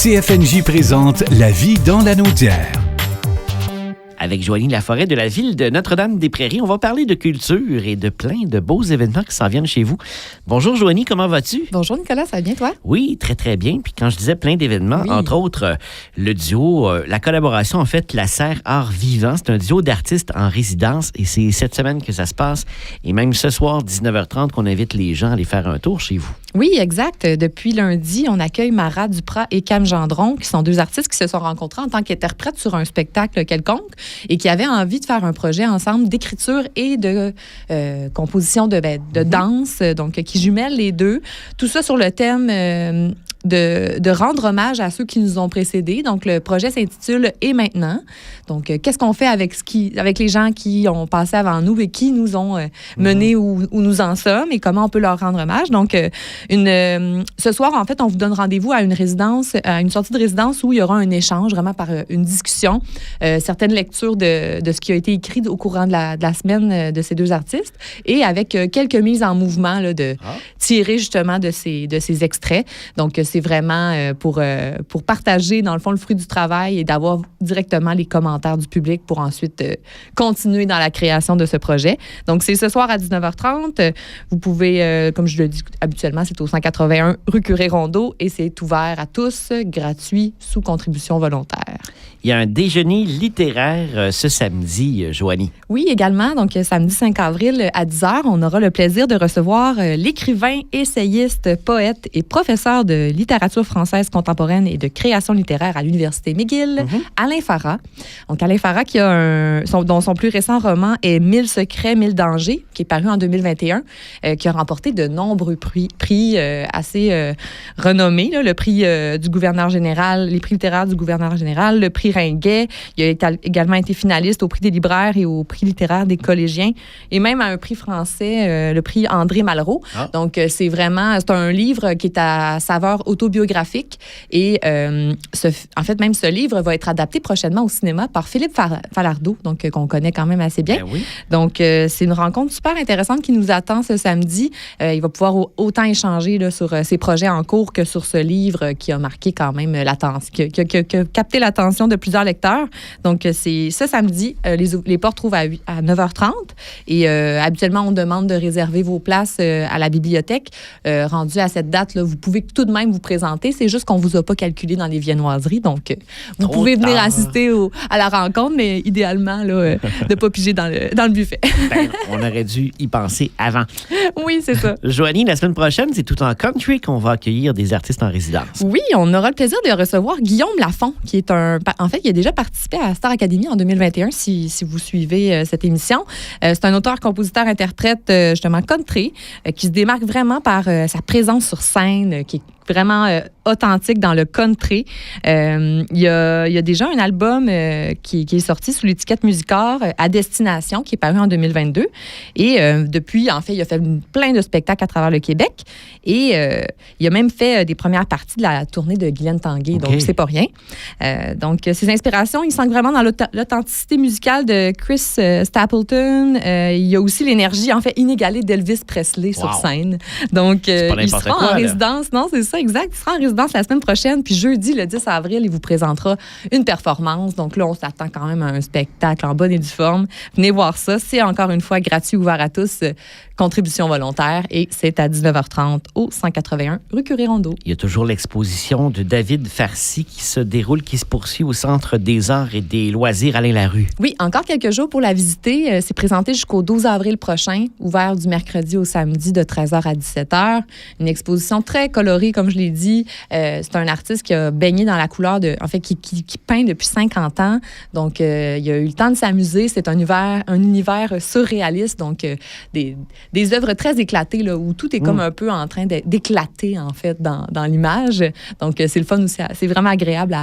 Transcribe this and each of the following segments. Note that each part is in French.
CFNJ présente La vie dans la Naudière. Avec Joanie Laforêt de la ville de Notre-Dame-des-Prairies, on va parler de culture et de plein de beaux événements qui s'en viennent chez vous. Bonjour Joanie, comment vas-tu? Bonjour Nicolas, ça va bien toi? Oui, très très bien. Puis quand je disais plein d'événements, Oui. entre autres le duo, la collaboration en fait, La Serre Art Vivant, c'est un duo d'artistes en résidence et c'est cette semaine que ça se passe. Et même ce soir, 19h30, qu'on invite les gens à aller faire un tour chez vous. Oui, exact. Depuis lundi, on accueille Mara Duprat et Cam Gendron, qui sont deux artistes qui se sont rencontrés en tant qu'interprètes sur un spectacle quelconque et qui avaient envie de faire un projet ensemble d'écriture et de composition de danse, donc qui jumellent les deux. Tout ça sur le thème de rendre hommage à ceux qui nous ont précédés. Donc, le projet s'intitule « Et maintenant ». Donc, qu'est-ce qu'on fait avec les gens qui ont passé avant nous et qui nous ont menés où nous en sommes et comment on peut leur rendre hommage. Donc, ce soir, en fait, on vous donne rendez-vous à une sortie de résidence où il y aura un échange, vraiment par une discussion, certaines lectures de ce qui a été écrit au courant de la semaine de ces deux artistes et avec quelques mises en mouvement là, tirées justement de ces extraits. Donc, c'est vraiment pour partager, dans le fond, le fruit du travail et d'avoir directement les commentaires du public pour ensuite continuer dans la création de ce projet. Donc, c'est ce soir à 19h30. Vous pouvez, comme je le dis habituellement, c'est au 181 rue Curé-Rondeau et c'est ouvert à tous, gratuit, sous contribution volontaire. Il y a un déjeuner littéraire ce samedi, Joanie. Oui, également. Donc, samedi 5 avril à 10h, on aura le plaisir de recevoir l'écrivain, essayiste, poète et professeur de littérature française contemporaine et de création littéraire à l'Université McGill, Alain Farah. Donc, Alain Farah, dont son plus récent roman est 1000 secrets, 1000 dangers, qui est paru en 2021, qui a remporté de nombreux prix assez renommés. Là, le prix du gouverneur général, les prix littéraires du gouverneur général, le prix Ringuet. Il a également été finaliste au prix des libraires et au prix littéraire des collégiens et même à un prix français, le prix André Malraux. Ah. Donc, c'est un livre qui est à saveur autobiographique et en fait, même ce livre va être adapté prochainement au cinéma par Philippe Falardeau, donc qu'on connaît quand même assez bien. Ben oui. Donc, c'est une rencontre super intéressante qui nous attend ce samedi. Il va pouvoir autant échanger là, sur ses projets en cours que sur ce livre qui a marqué quand même l'attention, qui a capté l'attention de plusieurs lecteurs. Donc, c'est ce samedi. Les portes trouvent à 9h30 et habituellement, on demande de réserver vos places à la bibliothèque. Rendu à cette date, là, vous pouvez tout de même vous présenter. C'est juste qu'on ne vous a pas calculé dans les viennoiseries. Donc, vous pouvez venir assister à la rencontre, mais idéalement, là, de ne pas piger dans le buffet. Ben, on aurait dû y penser avant. Oui, c'est ça. Joanie, la semaine prochaine, c'est tout en country qu'on va accueillir des artistes en résidence. Oui, on aura le plaisir de recevoir Guillaume Lafont, qui est en fait, il a déjà participé à Star Academy en 2021, si vous suivez cette émission. C'est un auteur, compositeur, interprète, justement, country, qui se démarque vraiment par sa présence sur scène, qui est vraiment authentique dans le country. Il y a déjà un album qui est sorti sous l'étiquette Musicor à destination, qui est paru en 2022. Et depuis, en fait, il a fait plein de spectacles à travers le Québec. Et il a même fait des premières parties de la tournée de Guylaine Tanguay. Okay. Donc, c'est pas rien. Donc, ses inspirations, il s'ancre vraiment dans l'authenticité musicale de Chris Stapleton. Il y a aussi l'énergie, en fait, inégalée d'Elvis Presley sur scène. Donc, il sera en résidence. Non, c'est ça, exact. Il sera en résidence la semaine prochaine. Puis jeudi, le 10 avril, il vous présentera une performance. Donc là, on s'attend quand même à un spectacle en bonne et due forme. Venez voir ça. C'est encore une fois gratuit, ouvert à tous. Contribution volontaire. Et c'est à 19h30 au 181 rue Curé-Rondeau. Il y a toujours l'exposition de David Farcy qui se poursuit au Centre des arts et des loisirs Alain Larue. Oui, encore quelques jours pour la visiter. C'est présenté jusqu'au 12 avril prochain, ouvert du mercredi au samedi de 13h à 17h. Une exposition très colorée, comme je l'ai dit. C'est un artiste qui a baigné dans la couleur, qui peint depuis 50 ans. Donc, il a eu le temps de s'amuser. C'est un univers surréaliste, donc des œuvres très éclatées, là, où tout est comme un peu en train d'éclater, en fait, dans l'image. Donc, c'est le fun aussi. C'est vraiment agréable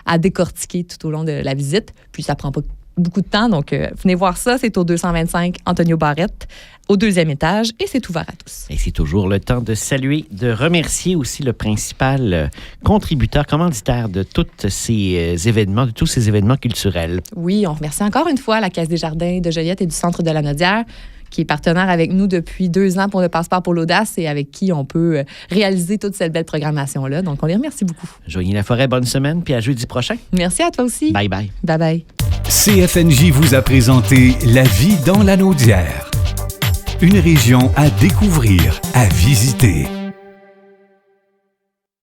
à décortiquer tout au long de la visite. Puis, ça prend pas beaucoup de temps. Donc, venez voir ça. C'est au 225 Antonio Barrette, au 2e étage, et c'est ouvert à tous. Et c'est toujours le temps de saluer, de remercier aussi le principal contributeur, commanditaire de tous ces événements culturels. Oui, on remercie encore une fois la Caisse des Jardins de Joliette et du Centre de la Naudière, qui est partenaire avec nous depuis 2 ans pour le Passeport pour l'audace et avec qui on peut réaliser toute cette belle programmation-là. Donc, on les remercie beaucoup. Joanie Laforêt, bonne semaine, puis à jeudi prochain. Merci à toi aussi. Bye bye. Bye bye. CFNJ vous a présenté La vie dans la Naudière. Une région à découvrir, à visiter.